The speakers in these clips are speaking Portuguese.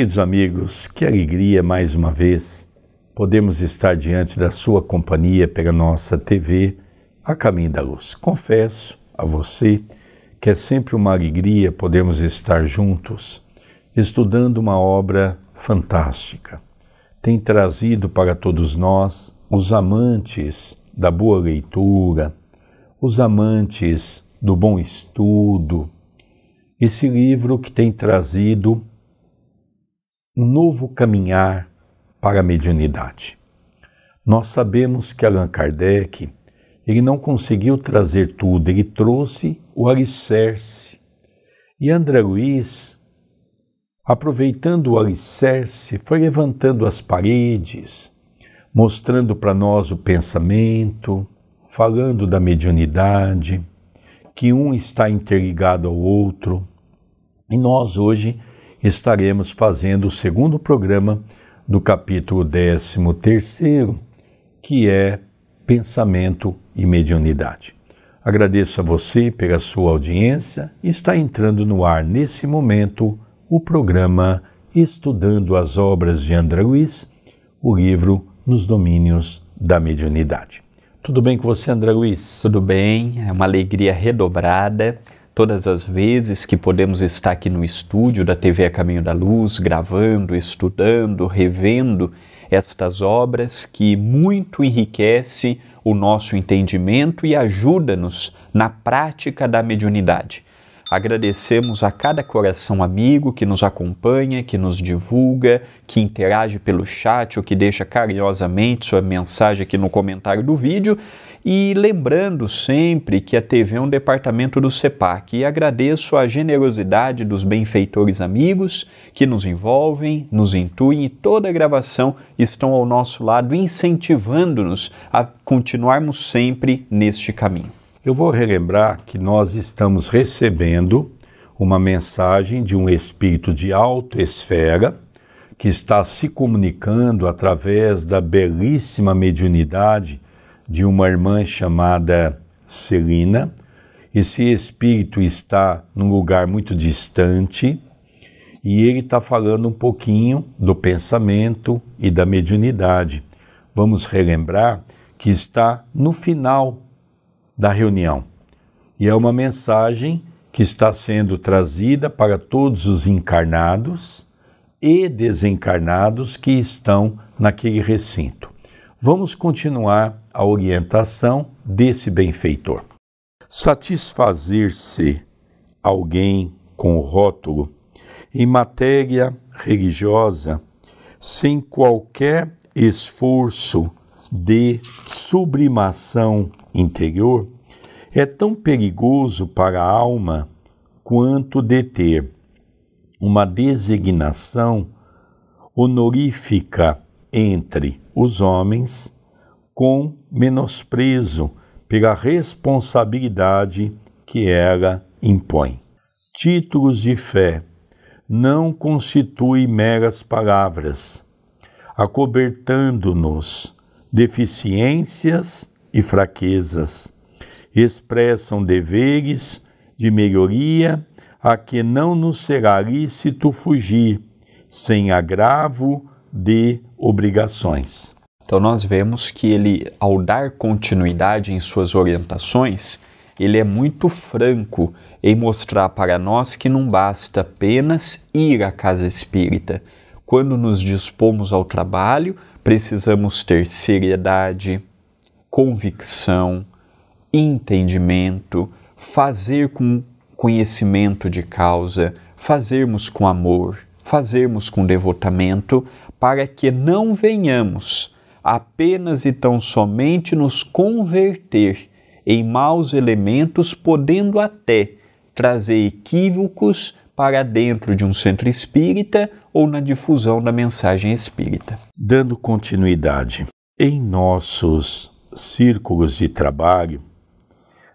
Queridos amigos, que alegria mais uma vez podemos estar diante da sua companhia pela nossa TV, A Caminho da Luz. Confesso a você que é sempre uma alegria podermos estar juntos, estudando uma obra fantástica. Tem trazido para todos nós, os amantes da boa leitura, os amantes do bom estudo, esse livro que tem trazido um novo caminhar para a mediunidade. Nós sabemos que Allan Kardec, ele não conseguiu trazer tudo, ele trouxe o alicerce. E André Luiz, aproveitando o alicerce, foi levantando as paredes, mostrando para nós o pensamento, falando da mediunidade, que um está interligado ao outro. E nós hoje estaremos fazendo o segundo programa do capítulo 13º, que é Pensamento e Mediunidade. Agradeço a você pela sua audiência e está entrando no ar nesse momento o programa Estudando as Obras de André Luiz, o livro Nos Domínios da Mediunidade. Tudo bem com você, André Luiz? Tudo bem, é uma alegria redobrada. Todas as vezes que podemos estar aqui no estúdio da TV A Caminho da Luz, gravando, estudando, revendo estas obras que muito enriquecem o nosso entendimento e ajuda-nos na prática da mediunidade. Agradecemos a cada coração amigo que nos acompanha, que nos divulga, que interage pelo chat ou que deixa carinhosamente sua mensagem aqui no comentário do vídeo. E lembrando sempre que a TV é um departamento do CEPAC, e agradeço a generosidade dos benfeitores amigos que nos envolvem, nos intuem e toda a gravação estão ao nosso lado, incentivando-nos a continuarmos sempre neste caminho. Eu vou relembrar que nós estamos recebendo uma mensagem de um espírito de alta esfera que está se comunicando através da belíssima mediunidade de uma irmã chamada Celina. Esse espírito está num lugar muito distante e ele está falando um pouquinho do pensamento e da mediunidade. Vamos relembrar que está no final da reunião e é uma mensagem que está sendo trazida para todos os encarnados e desencarnados que estão naquele recinto. Vamos continuar a orientação desse benfeitor. Satisfazer-se alguém com o rótulo em matéria religiosa sem qualquer esforço de sublimação interior é tão perigoso para a alma quanto deter uma designação honorífica entre os homens com menosprezo pela responsabilidade que ela impõe. Títulos de fé não constituem meras palavras, acobertando-nos deficiências e fraquezas. Expressam deveres de melhoria a que não nos será lícito fugir, sem agravo de obrigações. Então nós vemos que ele, ao dar continuidade em suas orientações, ele é muito franco em mostrar para nós que não basta apenas ir à casa espírita. Quando nos dispomos ao trabalho, precisamos ter seriedade, convicção, entendimento, fazer com conhecimento de causa, fazermos com amor, fazermos com devotamento, para que não venhamos apenas e tão somente nos converter em maus elementos, podendo até trazer equívocos para dentro de um centro espírita ou na difusão da mensagem espírita. Dando continuidade em nossos círculos de trabalho,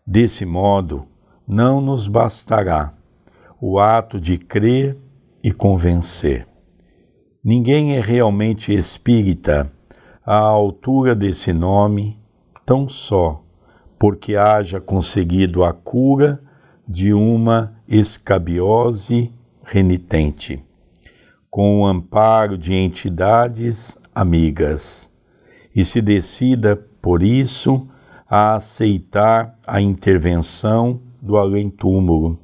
desse modo não nos bastará o ato de crer e convencer. Ninguém é realmente espírita à altura desse nome, tão só porque haja conseguido a cura de uma escabiose renitente. com o amparo de entidades amigas, e se decida, por isso, a aceitar a intervenção do além-túmulo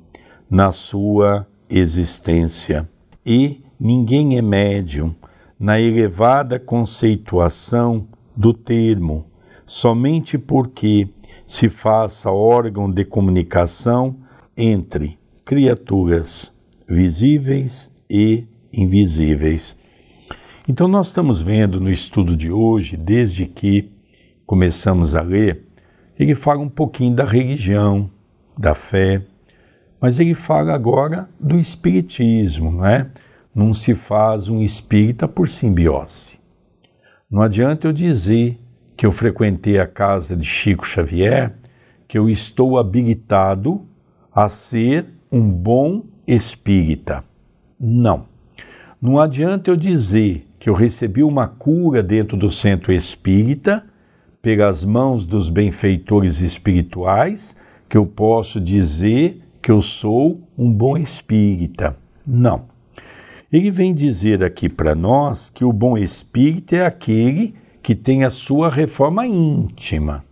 na sua existência. E ninguém é médium na elevada conceituação do termo, somente porque se faça órgão de comunicação entre criaturas visíveis e invisíveis. Então nós estamos vendo no estudo de hoje, desde que começamos a ler, ele fala um pouquinho da religião, da fé, mas ele fala agora do espiritismo, não é? Não se faz um espírita por simbiose. Não adianta eu dizer que eu frequentei a casa de Chico Xavier, que eu estou habilitado a ser um bom espírita. Não. Não adianta eu dizer que eu recebi uma cura dentro do centro espírita, pelas mãos dos benfeitores espirituais, que eu posso dizer que eu sou um bom espírita. Não. Ele vem dizer aqui para nós que o bom espírita é aquele que tem a sua reforma íntima,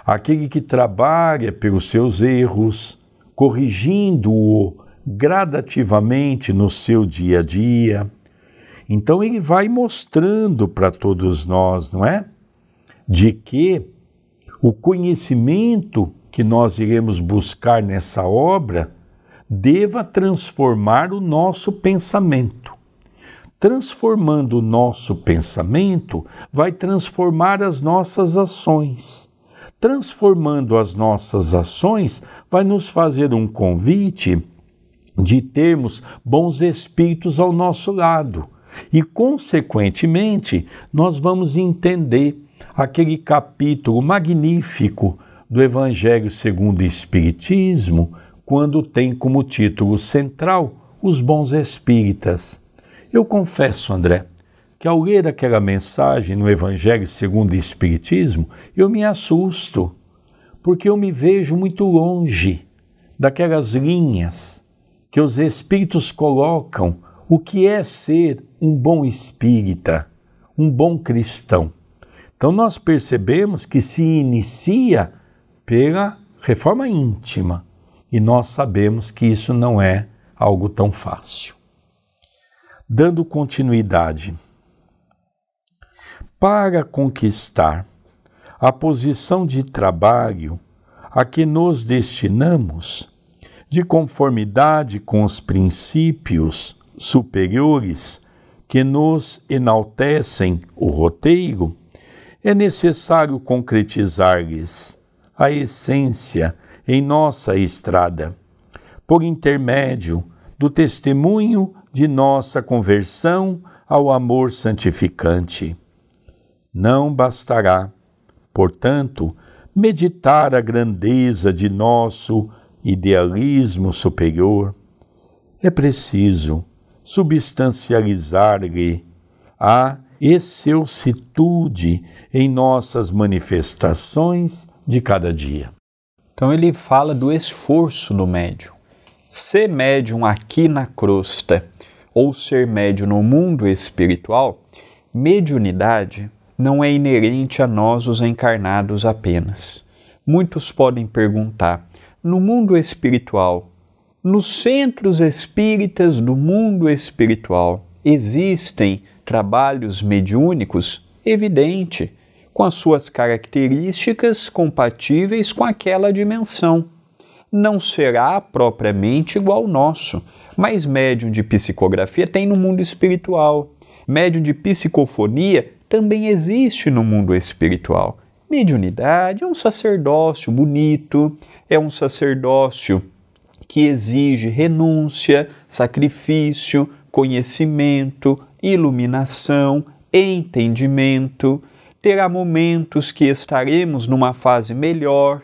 aquele que trabalha pelos seus erros, corrigindo-o gradativamente no seu dia a dia. Então ele vai mostrando para todos nós, não é? De que o conhecimento que nós iremos buscar nessa obra deva transformar o nosso pensamento. Transformando o nosso pensamento, vai transformar as nossas ações. Transformando as nossas ações, vai nos fazer um convite de termos bons espíritos ao nosso lado. E, consequentemente, nós vamos entender aquele capítulo magnífico do Evangelho segundo o Espiritismo, quando tem como título central os bons espíritas. Eu confesso, André, que ao ler aquela mensagem no Evangelho segundo o Espiritismo, eu me assusto, porque eu me vejo muito longe daquelas linhas que os espíritos colocam o que é ser um bom espírita, um bom cristão. Então nós percebemos que se inicia pela reforma íntima, e nós sabemos que isso não é algo tão fácil. Dando continuidade, para conquistar a posição de trabalho a que nos destinamos, de conformidade com os princípios superiores que nos enaltecem o roteiro, é necessário concretizar-lhes a essência em nossa estrada, por intermédio do testemunho de nossa conversão ao amor santificante. Não bastará, portanto, meditar a grandeza de nosso idealismo superior. É preciso substancializar-lhe a excelsitude em nossas manifestações de cada dia. Então ele fala do esforço do médium. Ser médium aqui na crosta ou ser médium no mundo espiritual, mediunidade não é inerente a nós os encarnados apenas. Muitos podem perguntar, no mundo espiritual, nos centros espíritas do mundo espiritual, existem trabalhos mediúnicos? Evidente, com as suas características compatíveis com aquela dimensão. Não será propriamente igual ao nosso, mas médium de psicografia tem no mundo espiritual. Médium de psicofonia também existe no mundo espiritual. Mediunidade é um sacerdócio bonito, é um sacerdócio que exige renúncia, sacrifício, conhecimento, iluminação, entendimento. Terá momentos que estaremos numa fase melhor,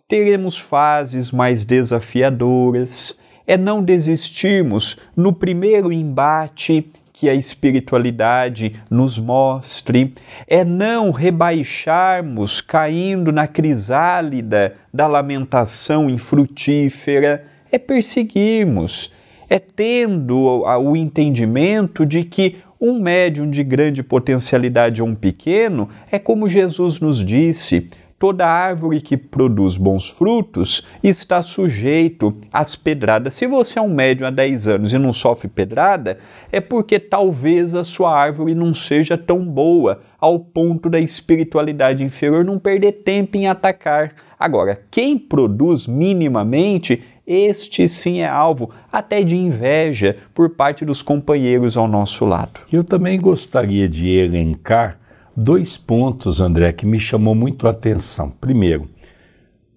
teremos fases mais desafiadoras. É não desistirmos no primeiro embate que a espiritualidade nos mostre, é não rebaixarmos caindo na crisálida da lamentação infrutífera, é perseguirmos, é tendo o entendimento de que um médium de grande potencialidade ou um pequeno é como Jesus nos disse: toda árvore que produz bons frutos está sujeito às pedradas. Se você é um médium há 10 anos e não sofre pedrada, é porque talvez a sua árvore não seja tão boa ao ponto da espiritualidade inferior não perder tempo em atacar. Agora, quem produz minimamente, este sim é alvo até de inveja por parte dos companheiros ao nosso lado. Eu também gostaria de elencar 2 pontos, André, que me chamou muito a atenção. Primeiro,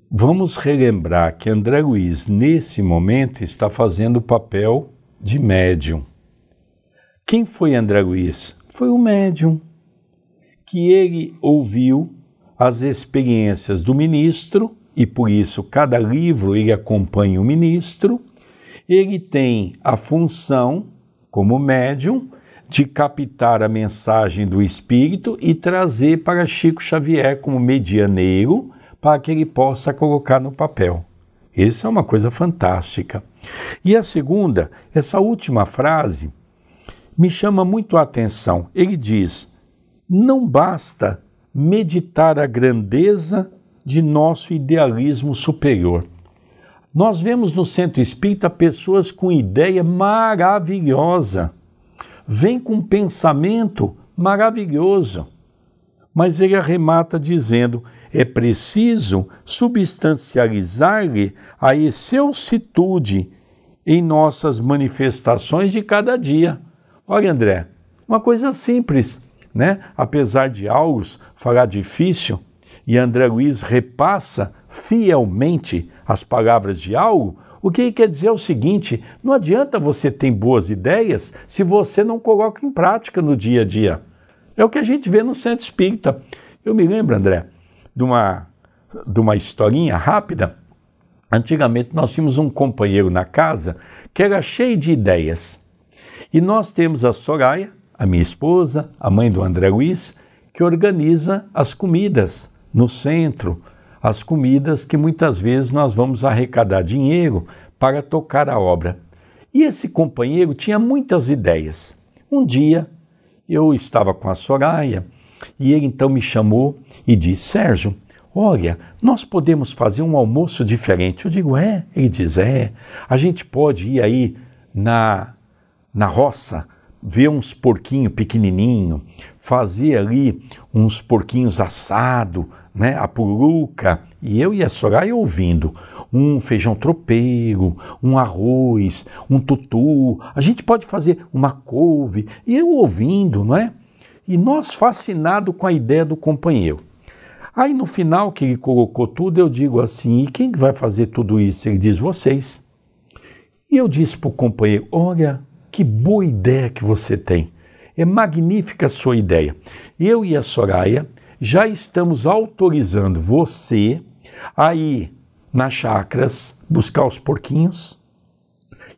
vamos relembrar que André Luiz, nesse momento, está fazendo o papel de médium. Quem foi André Luiz? Foi o médium, que ele ouviu as experiências do ministro, e por isso cada livro ele acompanha o ministro. Ele tem a função, como médium, de captar a mensagem do Espírito e trazer para Chico Xavier como medianeiro para que ele possa colocar no papel. Isso é uma coisa fantástica. E a segunda, essa última frase, me chama muito a atenção. Ele diz: não basta meditar a grandeza de nosso idealismo superior. Nós vemos no Centro Espírita pessoas com ideia maravilhosa, vem com um pensamento maravilhoso, mas ele arremata dizendo: é preciso substancializar-lhe a excelsitude em nossas manifestações de cada dia. Olha, André, uma coisa simples, né? Apesar de algo falar difícil, e André Luiz repassa fielmente as palavras de algo, o que ele quer dizer é o seguinte: não adianta você ter boas ideias se você não coloca em prática no dia a dia. É o que a gente vê no Centro Espírita. Eu me lembro, André, de uma historinha rápida. Antigamente nós tínhamos um companheiro na casa que era cheio de ideias. E nós temos a Soraya, a minha esposa, a mãe do André Luiz, que organiza as comidas no centro, as comidas que muitas vezes nós vamos arrecadar dinheiro para tocar a obra. E esse companheiro tinha muitas ideias. Um dia eu estava com a Soraya e ele então me chamou e disse: Sérgio, olha, nós podemos fazer um almoço diferente. Eu digo: é? Ele diz: é. A gente pode ir aí na roça, ver uns porquinhos pequenininhos, fazer ali uns porquinhos assado, né, a puruca, e eu e a Soraya ouvindo um feijão tropeiro, um arroz, um tutu, a gente pode fazer uma couve, e eu ouvindo, não é? E nós fascinados com a ideia do companheiro. Aí no final que ele colocou tudo, eu digo assim: e quem vai fazer tudo isso? Ele diz: vocês. E eu disse para o companheiro: olha, que boa ideia que você tem. É magnífica a sua ideia. Eu e a Soraya já estamos autorizando você a ir nas chácaras buscar os porquinhos,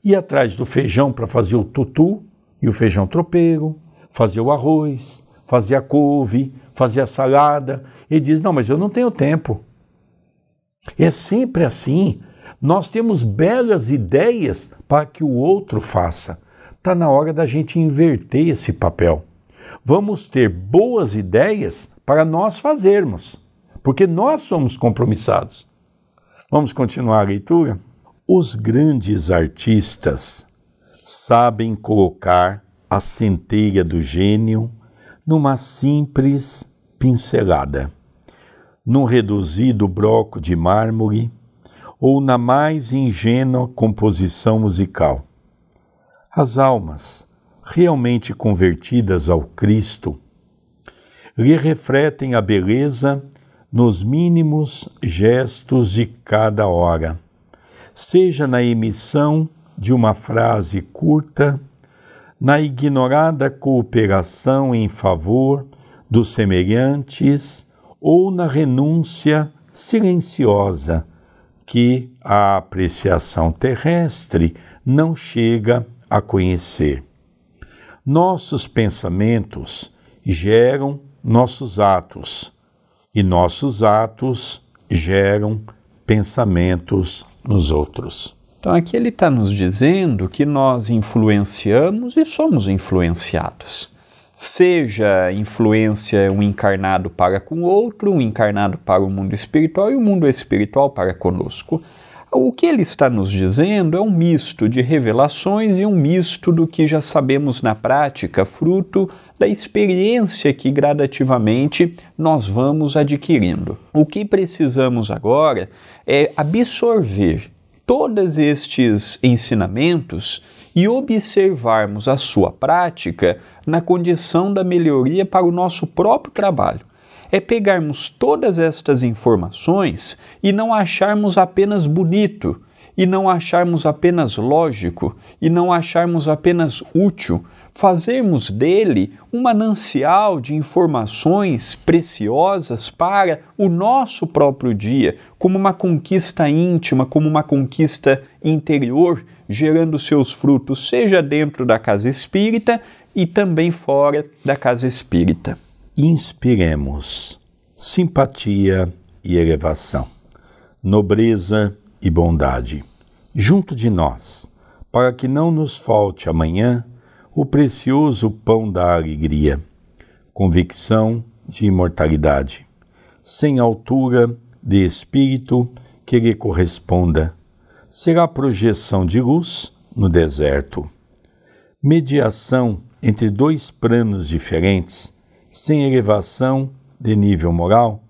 ir atrás do feijão para fazer o tutu e o feijão tropeiro, fazer o arroz, fazer a couve, fazer a salada. Ele diz: não, mas eu não tenho tempo. É sempre assim. Nós temos belas ideias para que o outro faça. Está na hora da gente inverter esse papel. Vamos ter boas ideias para nós fazermos, porque nós somos compromissados. Vamos continuar a leitura? Os grandes artistas sabem colocar a centelha do gênio numa simples pincelada, num reduzido bloco de mármore ou na mais ingênua composição musical. As almas realmente convertidas ao Cristo lhe refletem a beleza nos mínimos gestos de cada hora, seja na emissão de uma frase curta, na ignorada cooperação em favor dos semelhantes ou na renúncia silenciosa que a apreciação terrestre não chega a conhecer. Nossos pensamentos geram nossos atos e nossos atos geram pensamentos nos outros. Então aqui ele está nos dizendo que nós influenciamos e somos influenciados. Seja influência um encarnado para com o outro, um encarnado para o mundo espiritual e o mundo espiritual para conosco. O que ele está nos dizendo é um misto de revelações e um misto do que já sabemos na prática, fruto da experiência que gradativamente nós vamos adquirindo. O que precisamos agora é absorver todos estes ensinamentos e observarmos a sua prática na condição da melhoria para o nosso próprio trabalho. É pegarmos todas estas informações e não acharmos apenas bonito, e não acharmos apenas lógico, e não acharmos apenas útil, fazermos dele um manancial de informações preciosas para o nosso próprio dia, como uma conquista íntima, como uma conquista interior, gerando seus frutos, seja dentro da casa espírita e também fora da casa espírita. Inspiremos simpatia e elevação, nobreza e bondade, junto de nós, para que não nos falte amanhã o precioso pão da alegria, convicção de imortalidade, sem altura de espírito que lhe corresponda, será projeção de luz no deserto, mediação entre dois planos diferentes, sem elevação de nível moral,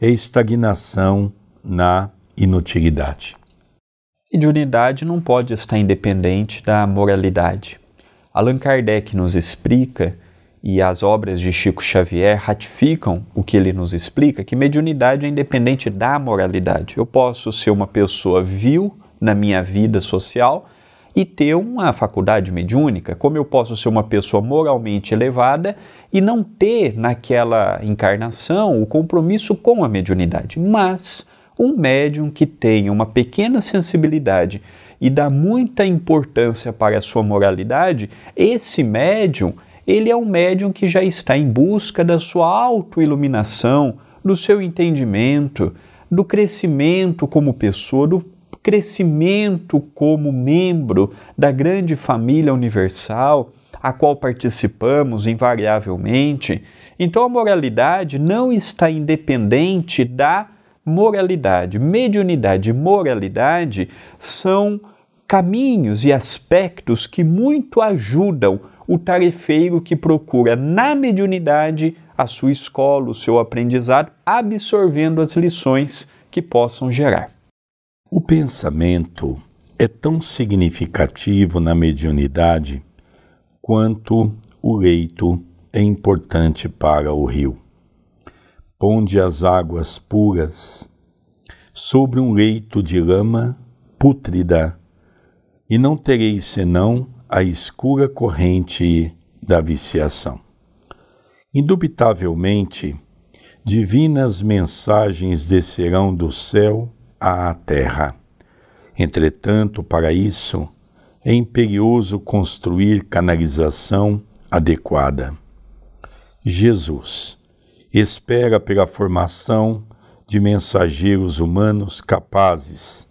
é estagnação na inutilidade. Mediunidade não pode estar independente da moralidade. Allan Kardec nos explica, e as obras de Chico Xavier ratificam o que ele nos explica, que mediunidade é independente da moralidade. Eu posso ser uma pessoa vil na minha vida social e ter uma faculdade mediúnica, como eu posso ser uma pessoa moralmente elevada e não ter naquela encarnação o compromisso com a mediunidade. Mas um médium que tenha uma pequena sensibilidade e dá muita importância para a sua moralidade, esse médium, ele é um médium que já está em busca da sua autoiluminação, do seu entendimento, do crescimento como pessoa, do crescimento como membro da grande família universal, a qual participamos invariavelmente. Então a moralidade não está independente da moralidade. Mediunidade e moralidade são caminhos e aspectos que muito ajudam o tarefeiro que procura na mediunidade a sua escola, o seu aprendizado, absorvendo as lições que possam gerar. O pensamento é tão significativo na mediunidade quanto o leito é importante para o rio. Ponde as águas puras sobre um leito de lama pútrida, e não tereis senão a escura corrente da viciação. Indubitavelmente, divinas mensagens descerão do céu à terra. Entretanto, para isso, é imperioso construir canalização adequada. Jesus espera pela formação de mensageiros humanos capazes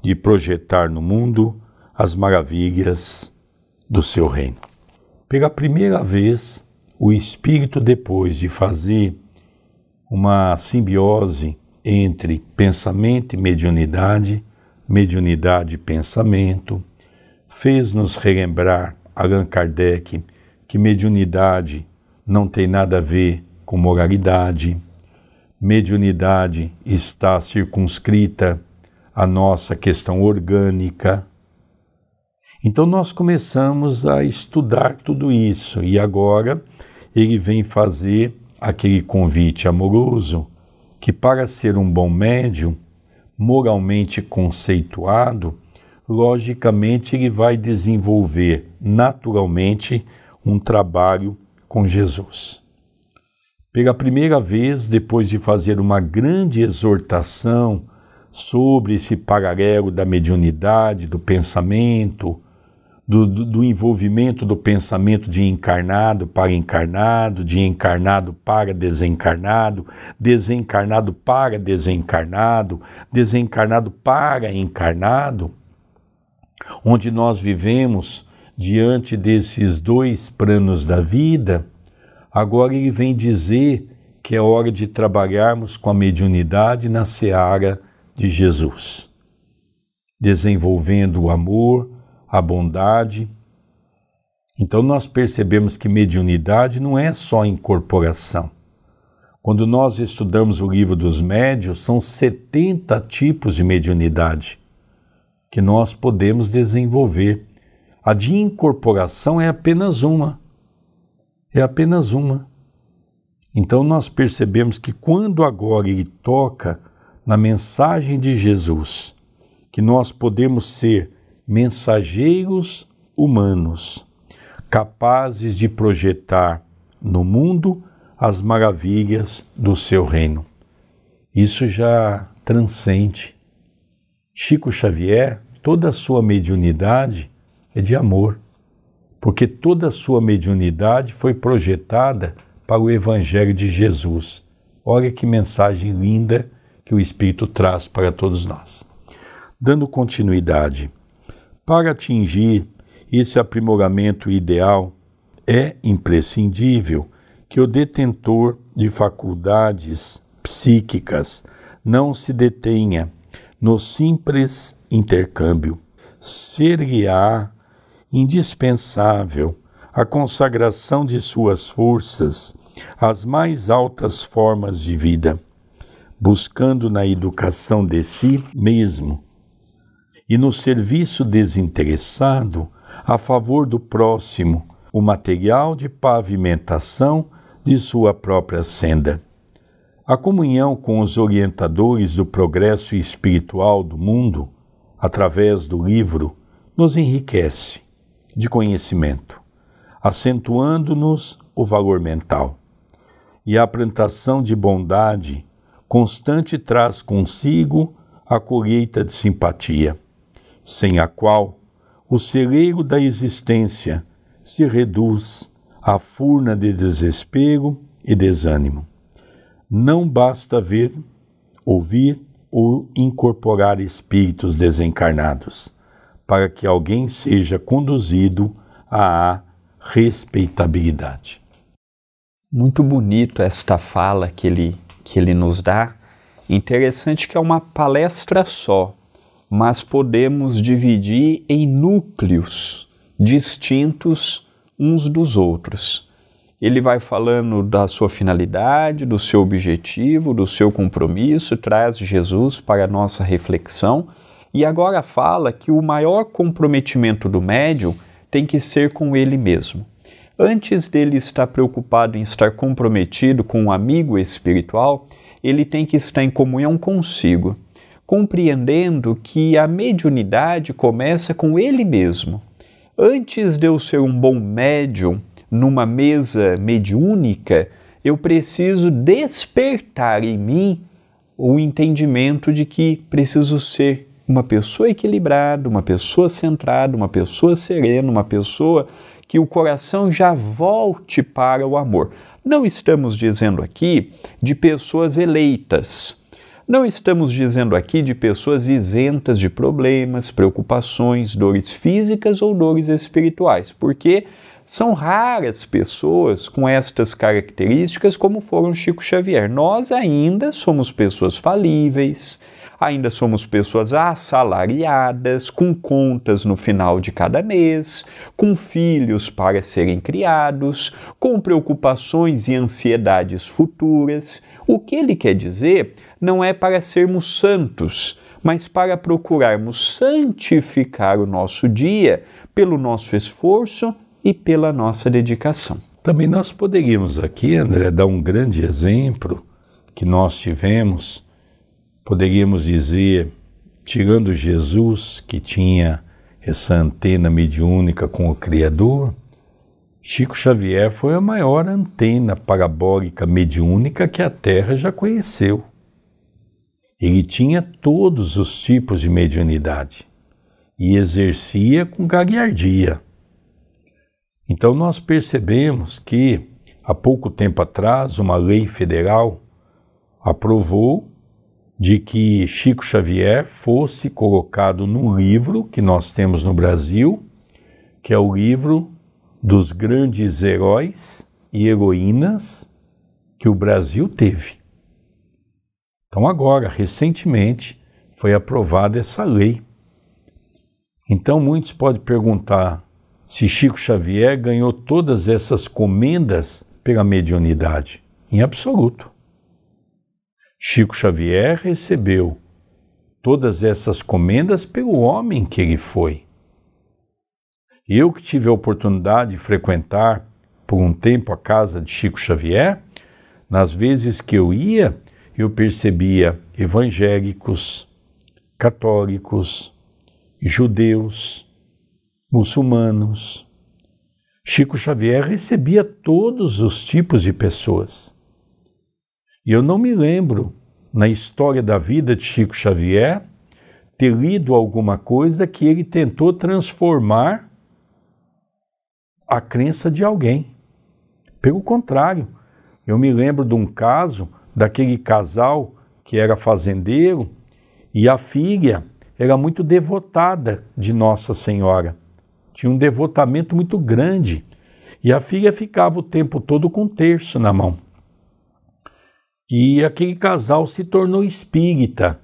de projetar no mundo as maravilhas do seu reino. Pela primeira vez, o Espírito, depois de fazer uma simbiose entre pensamento e mediunidade, mediunidade e pensamento, fez-nos relembrar, Allan Kardec, que mediunidade não tem nada a ver com moralidade, mediunidade está circunscrita à nossa questão orgânica. Então nós começamos a estudar tudo isso e agora ele vem fazer aquele convite amoroso que, para ser um bom médium, moralmente conceituado, logicamente ele vai desenvolver naturalmente um trabalho com Jesus. Pela primeira vez, depois de fazer uma grande exortação sobre esse paralelo da mediunidade, do pensamento, do envolvimento do pensamento de encarnado para encarnado, de encarnado para desencarnado, desencarnado para desencarnado, desencarnado para encarnado, onde nós vivemos diante desses dois planos da vida, agora ele vem dizer que é hora de trabalharmos com a mediunidade na seara de Jesus, desenvolvendo o amor, a bondade. Então nós percebemos que mediunidade não é só incorporação. Quando nós estudamos o livro dos médiuns, são 70 tipos de mediunidade que nós podemos desenvolver. A de incorporação é apenas uma. É apenas uma. Então nós percebemos que quando agora ele toca na mensagem de Jesus, que nós podemos ser mensageiros humanos, capazes de projetar no mundo as maravilhas do seu reino. Isso já transcende. Chico Xavier, toda a sua mediunidade é de amor, porque toda a sua mediunidade foi projetada para o Evangelho de Jesus. Olha que mensagem linda que o Espírito traz para todos nós. Dando continuidade, para atingir esse aprimoramento ideal, é imprescindível que o detentor de faculdades psíquicas não se detenha no simples intercâmbio. Ser-lhe-á indispensável a consagração de suas forças às mais altas formas de vida, buscando na educação de si mesmo e no serviço desinteressado a favor do próximo, o material de pavimentação de sua própria senda. A comunhão com os orientadores do progresso espiritual do mundo, através do livro, nos enriquece de conhecimento, acentuando-nos o valor mental. E a plantação de bondade constante traz consigo a colheita de simpatia, sem a qual o celeiro da existência se reduz à furna de desespero e desânimo. Não basta ver, ouvir ou incorporar espíritos desencarnados para que alguém seja conduzido à respeitabilidade. Muito bonito esta fala que ele nos dá. Interessante que é uma palestra só, mas podemos dividir em núcleos distintos uns dos outros. Ele vai falando da sua finalidade, do seu objetivo, do seu compromisso, traz Jesus para a nossa reflexão e agora fala que o maior comprometimento do médium tem que ser com ele mesmo. Antes dele estar preocupado em estar comprometido com um amigo espiritual, ele tem que estar em comunhão consigo, compreendendo que a mediunidade começa com ele mesmo. Antes de eu ser um bom médium, numa mesa mediúnica, eu preciso despertar em mim o entendimento de que preciso ser uma pessoa equilibrada, uma pessoa centrada, uma pessoa serena, uma pessoa que o coração já volte para o amor. Não estamos dizendo aqui de pessoas eleitas. Não estamos dizendo aqui de pessoas isentas de problemas, preocupações, dores físicas ou dores espirituais, porque são raras pessoas com estas características como foram Chico Xavier. Nós ainda somos pessoas falíveis, ainda somos pessoas assalariadas, com contas no final de cada mês, com filhos para serem criados, com preocupações e ansiedades futuras. O que ele quer dizer não é para sermos santos, mas para procurarmos santificar o nosso dia pelo nosso esforço e pela nossa dedicação. Também nós poderíamos aqui, André, dar um grande exemplo que nós tivemos. Poderíamos dizer, tirando Jesus, que tinha essa antena mediúnica com o Criador, Chico Xavier foi a maior antena parabólica mediúnica que a Terra já conheceu. Ele tinha todos os tipos de mediunidade e exercia com galhardia. Então nós percebemos que, há pouco tempo atrás, uma lei federal aprovou de que Chico Xavier fosse colocado num livro que nós temos no Brasil, que é o livro dos grandes heróis e heroínas que o Brasil teve. Então agora, recentemente, foi aprovada essa lei. Então muitos podem perguntar se Chico Xavier ganhou todas essas comendas pela mediunidade. Em absoluto. Chico Xavier recebeu todas essas comendas pelo homem que ele foi. Eu que tive a oportunidade de frequentar por um tempo a casa de Chico Xavier, nas vezes que eu ia, eu percebia evangélicos, católicos, judeus, muçulmanos. Chico Xavier recebia todos os tipos de pessoas. E eu não me lembro, na história da vida de Chico Xavier, ter lido alguma coisa que ele tentou transformar a crença de alguém. Pelo contrário, eu me lembro de um caso daquele casal que era fazendeiro e a filha era muito devotada de Nossa Senhora. Tinha um devotamento muito grande e a filha ficava o tempo todo com um terço na mão. E aquele casal se tornou espírita.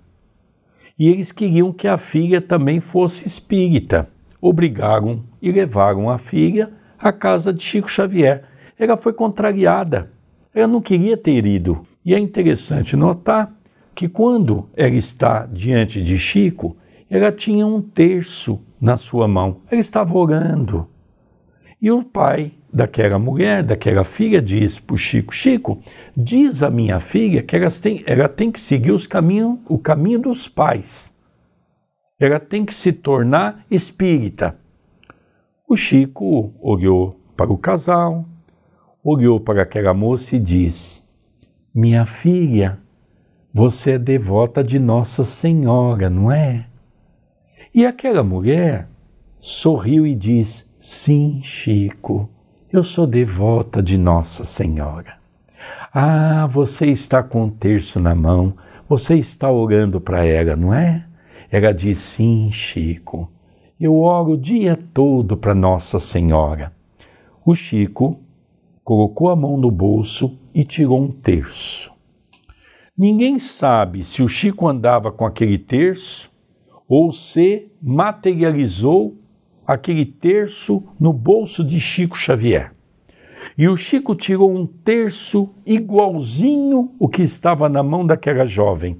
E eles queriam que a filha também fosse espírita. Obrigaram e levaram a filha à casa de Chico Xavier. Ela foi contrariada. Ela não queria ter ido. E é interessante notar que quando ela está diante de Chico, ela tinha um terço na sua mão. Ela estava orando. E o pai daquela mulher, daquela filha, diz para o Chico: Chico, diz a minha filha que ela tem que seguir o caminho dos pais. Ela tem que se tornar espírita. O Chico olhou para o casal, olhou para aquela moça e diz: minha filha, você é devota de Nossa Senhora, não é? E aquela mulher sorriu e disse: sim, Chico, eu sou devota de Nossa Senhora. Ah, você está com um terço na mão, você está orando para ela, não é? Ela diz: sim, Chico, eu oro o dia todo para Nossa Senhora. O Chico colocou a mão no bolso e tirou um terço. Ninguém sabe se o Chico andava com aquele terço ou se materializou aquele terço no bolso de Chico Xavier. E o Chico tirou um terço igualzinho o que estava na mão daquela jovem.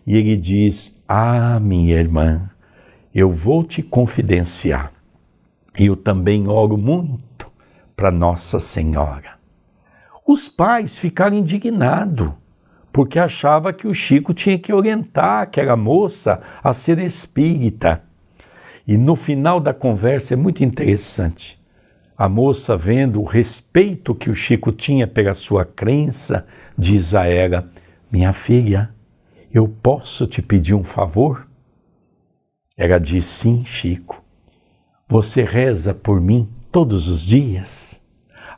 E ele diz: ah, minha irmã, eu vou te confidenciar. Eu também oro muito para Nossa Senhora. Os pais ficaram indignados, porque achavam que o Chico tinha que orientar aquela moça a ser espírita. E no final da conversa é muito interessante. A moça, vendo o respeito que o Chico tinha pela sua crença, diz a ela: minha filha, eu posso te pedir um favor? Ela diz: sim, Chico. Você reza por mim todos os dias?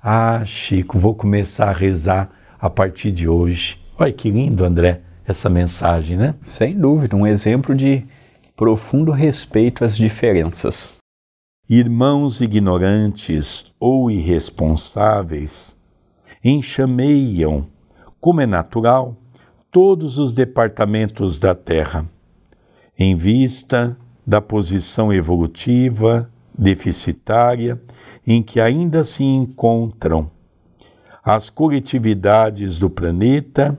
Ah, Chico, vou começar a rezar a partir de hoje. Olha que lindo, André, essa mensagem, né? Sem dúvida, um exemplo de profundo respeito às diferenças. Irmãos ignorantes ou irresponsáveis enxameiam, como é natural, todos os departamentos da Terra, em vista da posição evolutiva deficitária em que ainda se encontram as coletividades do planeta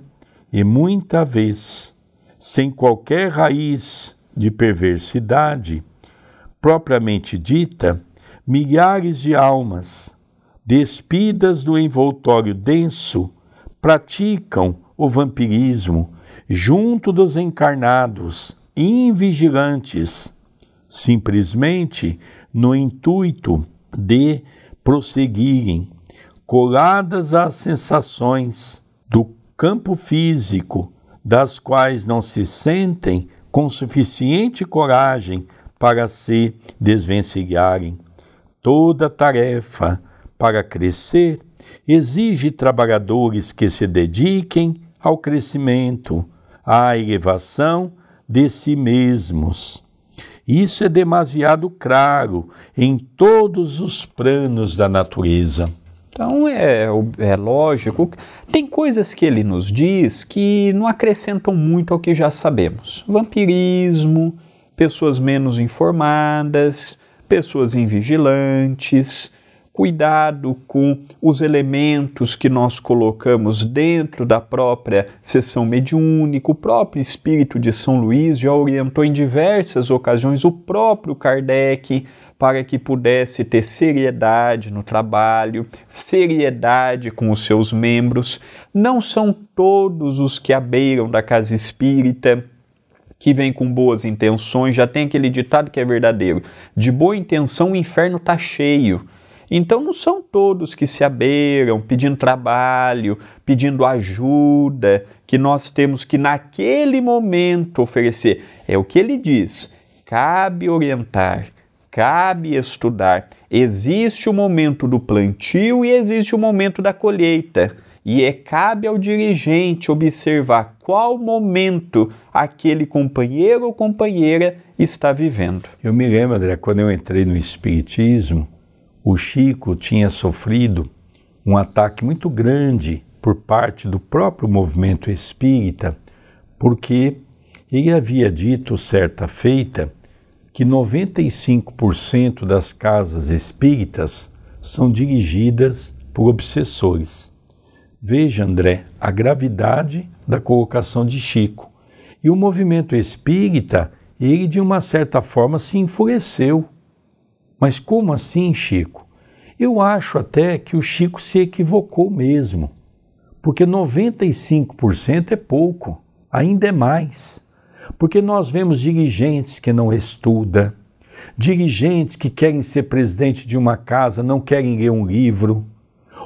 e, muita vez, sem qualquer raiz de perversidade propriamente dita, milhares de almas, despidas do envoltório denso, praticam o vampirismo junto dos encarnados invigilantes, simplesmente no intuito de prosseguirem, coladas às sensações do campo físico, das quais não se sentem com suficiente coragem para se desvencilharem. Toda tarefa para crescer exige trabalhadores que se dediquem ao crescimento, à elevação de si mesmos. Isso é demasiado claro em todos os planos da natureza. Então é lógico, tem coisas que ele nos diz que não acrescentam muito ao que já sabemos. Vampirismo, pessoas menos informadas, pessoas invigilantes, cuidado com os elementos que nós colocamos dentro da própria sessão mediúnica. O próprio espírito de São Luís já orientou em diversas ocasiões o próprio Kardec para que pudesse ter seriedade no trabalho, seriedade com os seus membros. Não são todos os que abeiram da casa espírita que vêm com boas intenções. Já tem aquele ditado que é verdadeiro: de boa intenção o inferno está cheio. Então não são todos que se abeiram pedindo trabalho, pedindo ajuda, que nós temos que naquele momento oferecer. É o que ele diz: cabe orientar, cabe estudar. Existe o momento do plantio e existe o momento da colheita. E cabe ao dirigente observar qual momento aquele companheiro ou companheira está vivendo. Eu me lembro, André, quando eu entrei no Espiritismo, o Chico tinha sofrido um ataque muito grande por parte do próprio movimento espírita, porque ele havia dito, certa feita, que 95% das casas espíritas são dirigidas por obsessores. Veja, André, a gravidade da colocação de Chico. E o movimento espírita, ele de uma certa forma se enfureceu. Mas como assim, Chico? Eu acho até que o Chico se equivocou mesmo, porque 95% é pouco, ainda é mais. Porque nós vemos dirigentes que não estudam, dirigentes que querem ser presidente de uma casa, não querem ler um livro.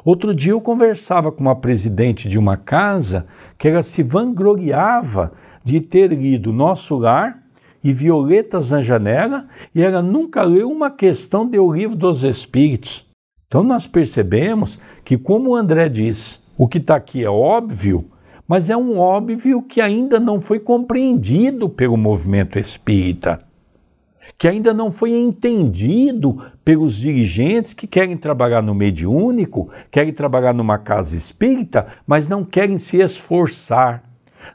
Outro dia eu conversava com uma presidente de uma casa que ela se vangloriava de ter lido Nosso Lar e Violetas na Janela, e ela nunca leu uma questão do Livro dos Espíritos. Então nós percebemos que, como o André diz, o que está aqui é óbvio, mas é um óbvio que ainda não foi compreendido pelo movimento espírita, que ainda não foi entendido pelos dirigentes que querem trabalhar no mediúnico, querem trabalhar numa casa espírita, mas não querem se esforçar,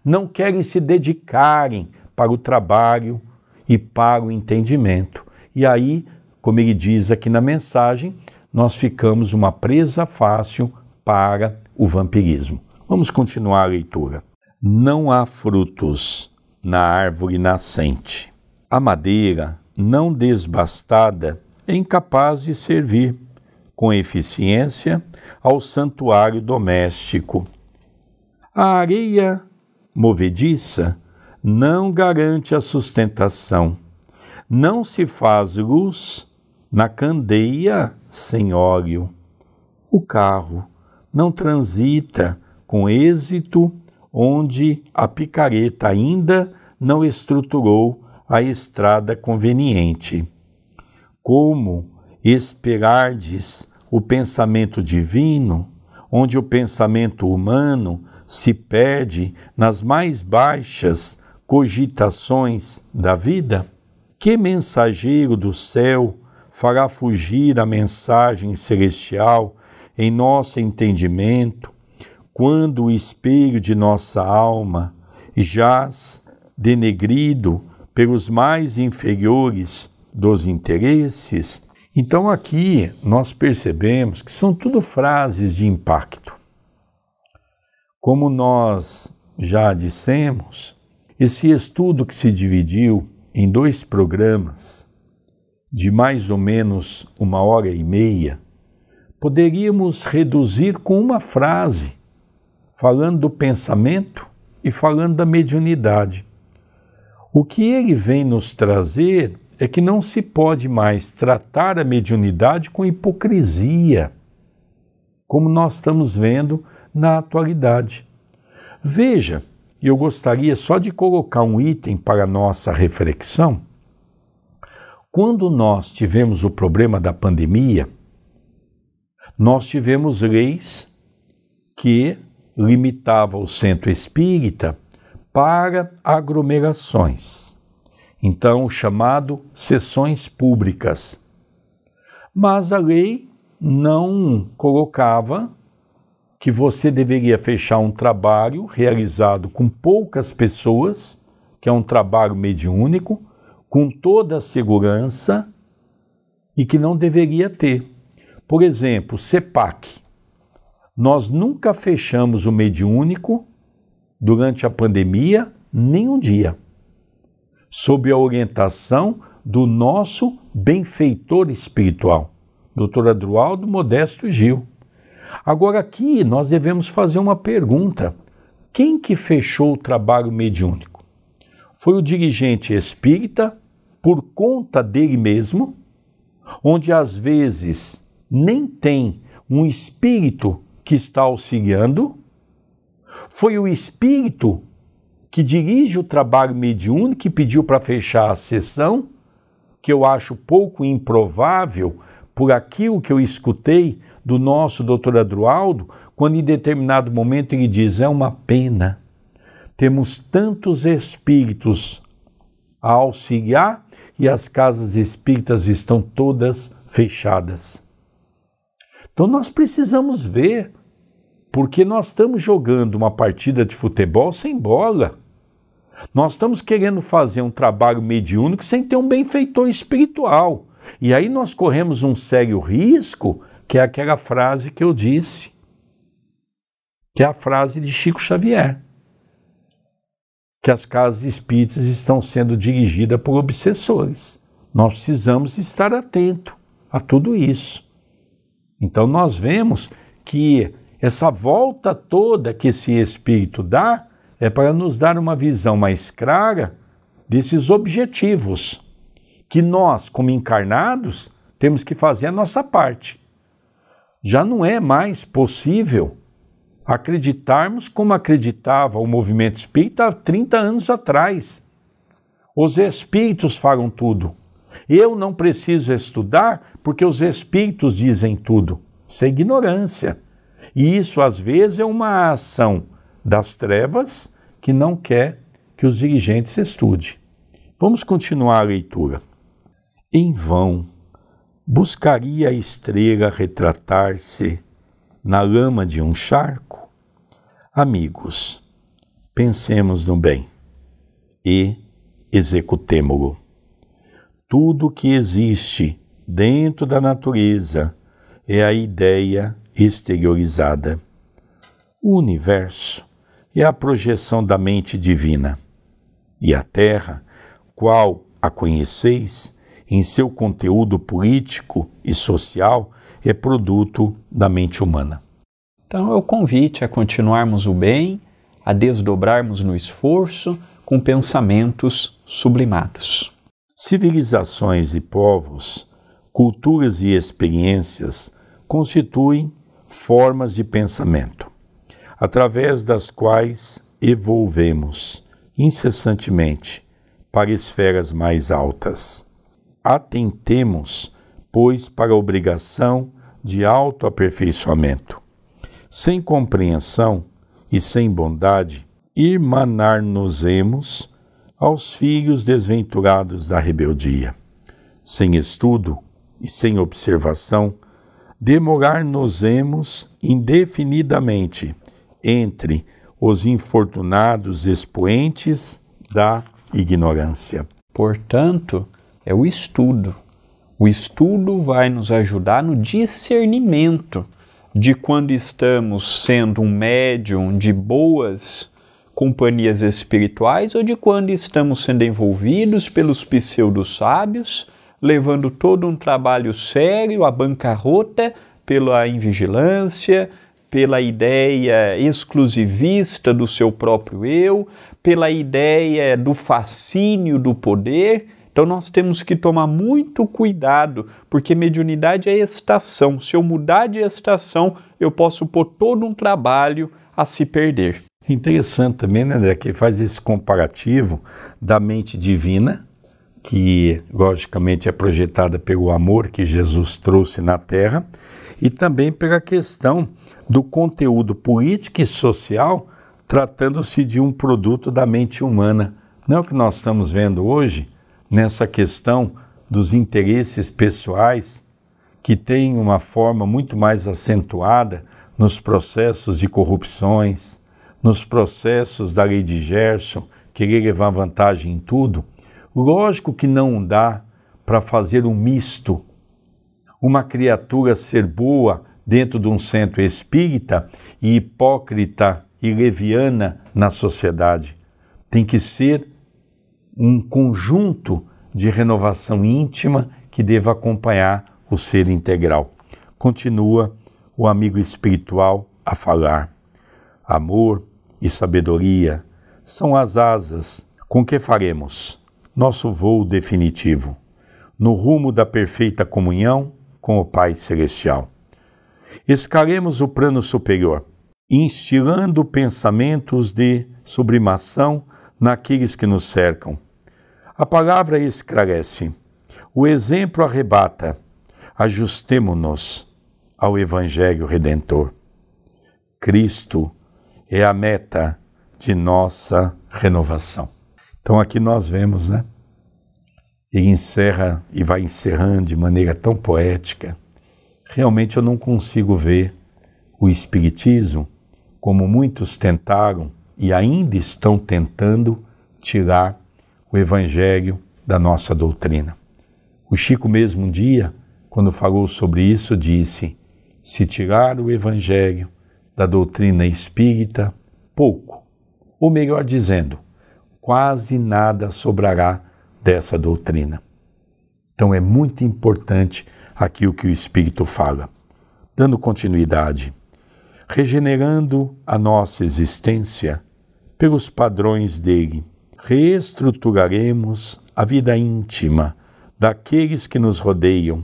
não querem se dedicarem para o trabalho e para o entendimento. E aí, como ele diz aqui na mensagem, nós ficamos uma presa fácil para o vampirismo. Vamos continuar a leitura. Não há frutos na árvore nascente. A madeira não desbastada é incapaz de servir com eficiência ao santuário doméstico. A areia movediça não garante a sustentação. Não se faz luz na candeia sem óleo. O carro não transita com êxito onde a picareta ainda não estruturou a estrada conveniente. Como esperardes o pensamento divino, onde o pensamento humano se perde nas mais baixas cogitações da vida? Que mensageiro do céu fará fugir a mensagem celestial em nosso entendimento, quando o espelho de nossa alma jaz denegrido pelos mais inferiores dos interesses? Então aqui nós percebemos que são tudo frases de impacto. Como nós já dissemos, esse estudo que se dividiu em 2 programas, de mais ou menos 1h30, poderíamos reduzir com uma frase, falando do pensamento e falando da mediunidade. O que ele vem nos trazer é que não se pode mais tratar a mediunidade com hipocrisia, como nós estamos vendo na atualidade. Veja, eu gostaria só de colocar um item para a nossa reflexão. Quando nós tivemos o problema da pandemia, nós tivemos leis que limitavam o centro espírita para aglomerações. Então, o chamado sessões públicas. Mas a lei não colocava que você deveria fechar um trabalho realizado com poucas pessoas, que é um trabalho mediúnico, com toda a segurança e que não deveria ter. Por exemplo, CEPAC. Nós nunca fechamos o mediúnico durante a pandemia, nem um dia, sob a orientação do nosso benfeitor espiritual, Dr. Adroaldo Modesto Gil. Agora aqui nós devemos fazer uma pergunta. Quem que fechou o trabalho mediúnico? Foi o dirigente espírita, por conta dele mesmo, onde às vezes nem tem um espírito que está auxiliando? Foi o espírito que dirige o trabalho mediúnico que pediu para fechar a sessão, que eu acho pouco improvável por aquilo que eu escutei do nosso doutor Adroaldo, quando em determinado momento ele diz, é uma pena, temos tantos espíritos a auxiliar e as casas espíritas estão todas fechadas. Então nós precisamos ver, porque nós estamos jogando uma partida de futebol sem bola. Nós estamos querendo fazer um trabalho mediúnico sem ter um benfeitor espiritual. E aí nós corremos um sério risco, que é aquela frase que eu disse, que é a frase de Chico Xavier, que as casas espíritas estão sendo dirigidas por obsessores. Nós precisamos estar atentos a tudo isso. Então nós vemos que essa volta toda que esse espírito dá é para nos dar uma visão mais clara desses objetivos, que nós, como encarnados, temos que fazer a nossa parte. Já não é mais possível acreditarmos como acreditava o movimento espírita há 30 anos atrás. Os espíritos falam tudo. Eu não preciso estudar porque os espíritos dizem tudo. Isso é ignorância. E isso, às vezes, é uma ação das trevas que não quer que os dirigentes estudem. Vamos continuar a leitura. Em vão buscaria a estrela retratar-se na lama de um charco? Amigos, pensemos no bem e executemo-lo. Tudo que existe dentro da natureza é a ideia exteriorizada. O universo é a projeção da mente divina, e a Terra, qual a conheceis, em seu conteúdo político e social, é produto da mente humana. Então é o convite a continuarmos o bem, a desdobrarmos no esforço com pensamentos sublimados. Civilizações e povos, culturas e experiências constituem formas de pensamento, através das quais evolvemos incessantemente para esferas mais altas. Atentemos, pois, para a obrigação de autoaperfeiçoamento. Sem compreensão e sem bondade, irmanar-nos-emos aos filhos desventurados da rebeldia. Sem estudo e sem observação, demorar-nos-emos indefinidamente entre os infortunados expoentes da ignorância. Portanto, é o estudo. O estudo vai nos ajudar no discernimento de quando estamos sendo um médium de boas companhias espirituais ou de quando estamos sendo envolvidos pelos pseudo-sábios, levando todo um trabalho sério à bancarrota pela invigilância, pela ideia exclusivista do seu próprio eu, pela ideia do fascínio do poder. Então nós temos que tomar muito cuidado, porque mediunidade é estação. Se eu mudar de estação, eu posso pôr todo um trabalho a se perder. Interessante também, né, André, que faz esse comparativo da mente divina, que logicamente é projetada pelo amor que Jesus trouxe na Terra, e também pela questão do conteúdo político e social tratando-se de um produto da mente humana. Não é o que nós estamos vendo hoje, nessa questão dos interesses pessoais, que tem uma forma muito mais acentuada nos processos de corrupções, nos processos da lei de Gerson, querer levar vantagem em tudo. Lógico que não dá para fazer um misto, uma criatura ser boa dentro de um centro espírita e hipócrita e leviana na sociedade. Tem que ser um conjunto de renovação íntima que deva acompanhar o ser integral. Continua o amigo espiritual a falar. Amor e sabedoria são as asas com que faremos nosso voo definitivo, no rumo da perfeita comunhão com o Pai Celestial. Escalemos o plano superior, instilando pensamentos de sublimação naqueles que nos cercam. A palavra esclarece, o exemplo arrebata, ajustemo-nos ao Evangelho Redentor. Cristo é a meta de nossa renovação. Então aqui nós vemos, né? Ele encerra e vai encerrando de maneira tão poética. Realmente eu não consigo ver o Espiritismo como muitos tentaram e ainda estão tentando tirar o Evangelho da nossa doutrina. O Chico mesmo um dia, quando falou sobre isso, disse: se tirar o Evangelho da doutrina espírita, pouco, ou melhor dizendo, quase nada sobrará dessa doutrina. Então é muito importante aquilo que o Espírito fala. Dando continuidade, regenerando a nossa existência pelos padrões dele, reestruturaremos a vida íntima daqueles que nos rodeiam.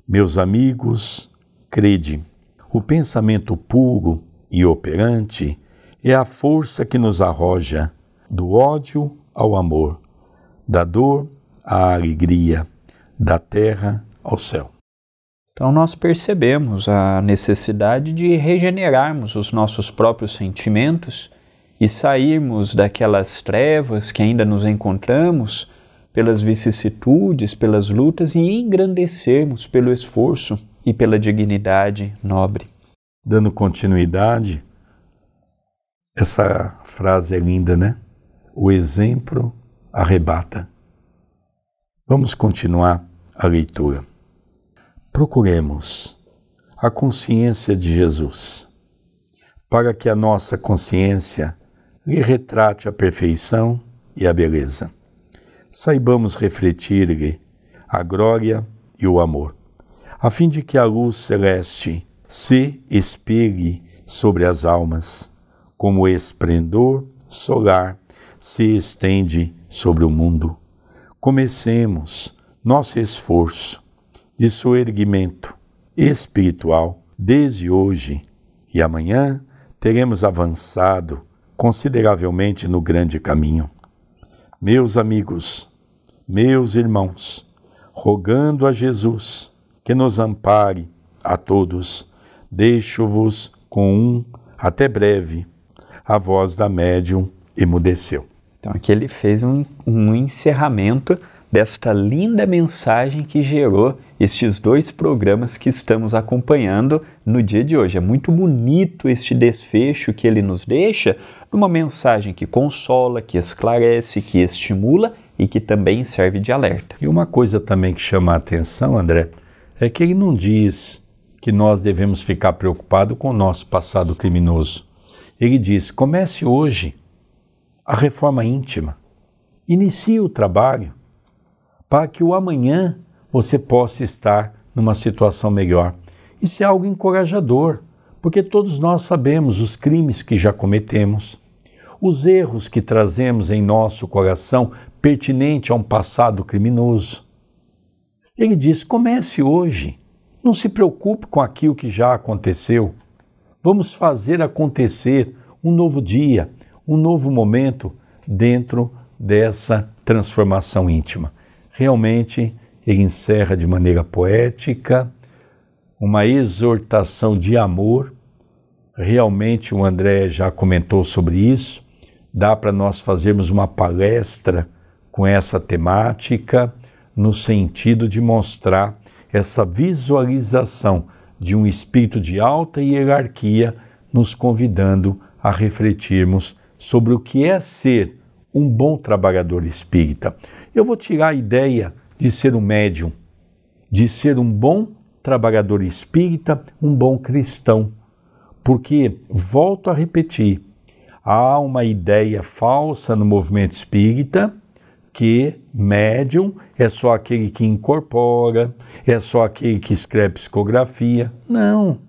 Meus amigos, crede, o pensamento puro e operante é a força que nos arroja do ódio ao amor, da dor à alegria, da terra ao céu. Então nós percebemos a necessidade de regenerarmos os nossos próprios sentimentos e sairmos daquelas trevas que ainda nos encontramos pelas vicissitudes, pelas lutas e engrandecermos pelo esforço e pela dignidade nobre. Dando continuidade, essa frase é linda, né? O exemplo arrebata. Vamos continuar a leitura. Procuremos a consciência de Jesus, para que a nossa consciência lhe retrate a perfeição e a beleza. Saibamos refletir-lhe a glória e o amor, a fim de que a luz celeste se espelhe sobre as almas, como o esplendor solar se estende sobre o mundo. Comecemos nosso esforço de soerguimento espiritual desde hoje e amanhã teremos avançado consideravelmente no grande caminho. Meus amigos, meus irmãos, rogando a Jesus que nos ampare a todos, deixo-vos com até breve. A voz da médium emudeceu. Então aqui ele fez um encerramento desta linda mensagem que gerou estes 2 programas que estamos acompanhando no dia de hoje. É muito bonito este desfecho que ele nos deixa, uma mensagem que consola, que esclarece, que estimula e que também serve de alerta. E uma coisa também que chama a atenção, André, é que ele não diz que nós devemos ficar preocupados com o nosso passado criminoso. Ele diz, comece hoje a reforma íntima, inicie o trabalho, para que o amanhã você possa estar numa situação melhor. Isso é algo encorajador, porque todos nós sabemos os crimes que já cometemos, os erros que trazemos em nosso coração pertinente a um passado criminoso. Ele diz, comece hoje, não se preocupe com aquilo que já aconteceu. Vamos fazer acontecer um novo dia, um novo momento dentro dessa transformação íntima. Realmente, ele encerra de maneira poética uma exortação de amor, Realmente o André já comentou sobre isso. Dá para nós fazermos uma palestra com essa temática, no sentido de mostrar essa visualização de um espírito de alta hierarquia, nos convidando a refletirmos sobre o que é ser um bom trabalhador espírita. Eu vou tirar a ideia de ser um médium, de ser um bom trabalhador espírita, um bom cristão, porque, volto a repetir, há uma ideia falsa no movimento espírita que médium é só aquele que incorpora, é só aquele que escreve psicografia. Não.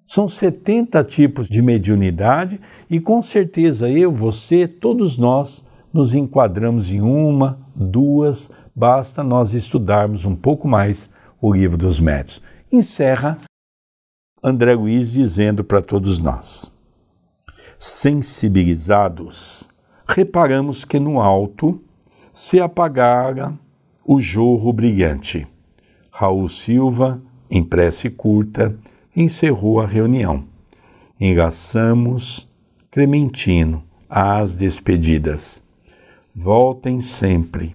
São 70 tipos de mediunidade e com certeza eu, você, todos nós nos enquadramos em uma, duas, basta nós estudarmos um pouco mais o Livro dos Médiuns. Encerra André Luiz dizendo para todos nós: sensibilizados, reparamos que no alto se apagara o jorro brilhante. Raul Silva, em prece curta, encerrou a reunião. Enlaçamos Clementino às despedidas. Voltem sempre,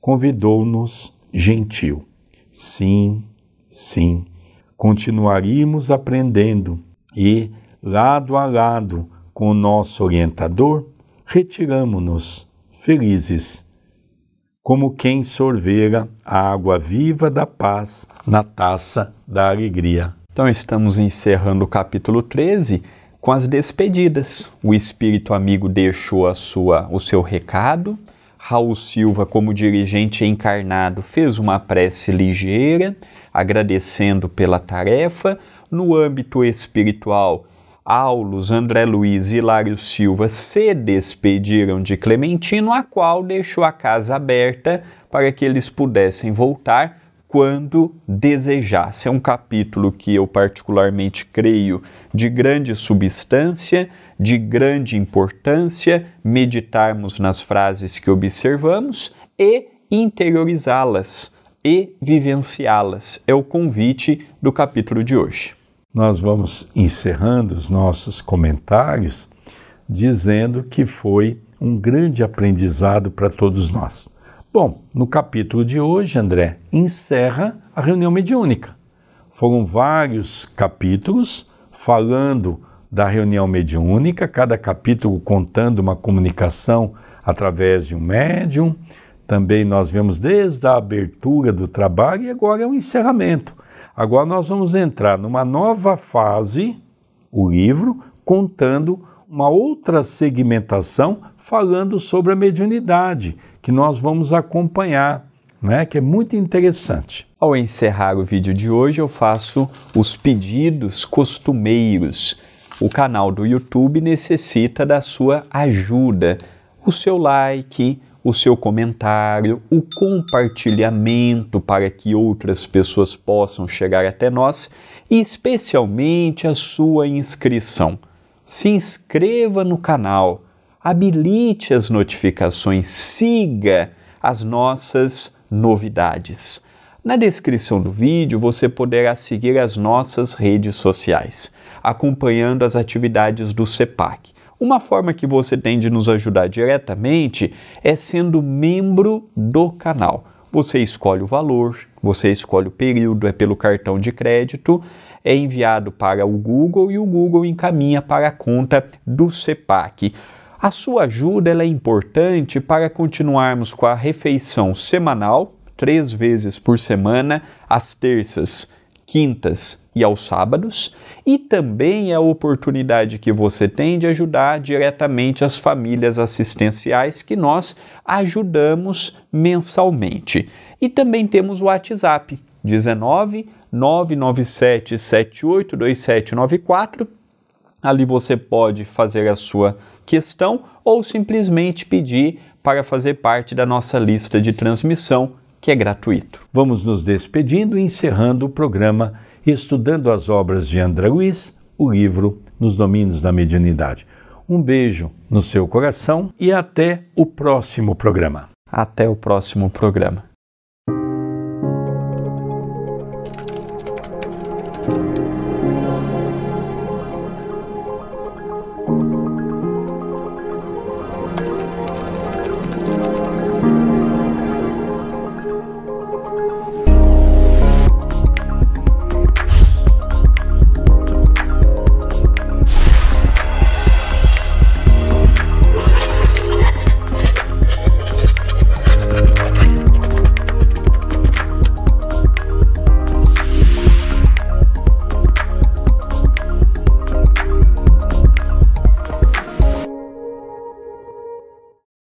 convidou-nos gentil. Sim, sim, continuaríamos aprendendo e, lado a lado com o nosso orientador, retiramo-nos felizes, como quem sorvera a água viva da paz na taça da alegria. Então estamos encerrando o capítulo 13 com as despedidas. O espírito amigo deixou o seu recado. Raul Silva, como dirigente encarnado, fez uma prece ligeira, agradecendo pela tarefa. No âmbito espiritual, Aulus, André Luiz e Hilário Silva se despediram de Clementino, a qual deixou a casa aberta para que eles pudessem voltar quando desejasse. É um capítulo que eu particularmente creio de grande substância, de grande importância, meditarmos nas frases que observamos e interiorizá-las e vivenciá-las. É o convite do capítulo de hoje. Nós vamos encerrando os nossos comentários dizendo que foi um grande aprendizado para todos nós. Bom, no capítulo de hoje, André, encerra a reunião mediúnica. Foram vários capítulos falando da reunião mediúnica, cada capítulo contando uma comunicação através de um médium. Também nós vemos desde a abertura do trabalho e agora é o encerramento. Agora nós vamos entrar numa nova fase, o livro, contando uma outra segmentação, falando sobre a mediunidade, que nós vamos acompanhar, né? Que é muito interessante. Ao encerrar o vídeo de hoje, eu faço os pedidos costumeiros. O canal do YouTube necessita da sua ajuda, o seu like, o seu comentário, o compartilhamento para que outras pessoas possam chegar até nós e especialmente a sua inscrição. Se inscreva no canal, habilite as notificações, siga as nossas novidades. Na descrição do vídeo você poderá seguir as nossas redes sociais, acompanhando as atividades do CEPAC. Uma forma que você tem de nos ajudar diretamente é sendo membro do canal. Você escolhe o valor, você escolhe o período, é pelo cartão de crédito, é enviado para o Google e o Google encaminha para a conta do CEPAC. A sua ajuda ela é importante para continuarmos com a refeição semanal, 3 vezes por semana, às terças, quintas e aos sábados, e também é a oportunidade que você tem de ajudar diretamente as famílias assistenciais que nós ajudamos mensalmente. E também temos o WhatsApp, 19 997 782794. Ali você pode fazer a sua questão ou simplesmente pedir para fazer parte da nossa lista de transmissão, que é gratuito. Vamos nos despedindo e encerrando o programa estudando as obras de André Luiz, o livro Nos Domínios da Mediunidade. Um beijo no seu coração e até o próximo programa. Até o próximo programa.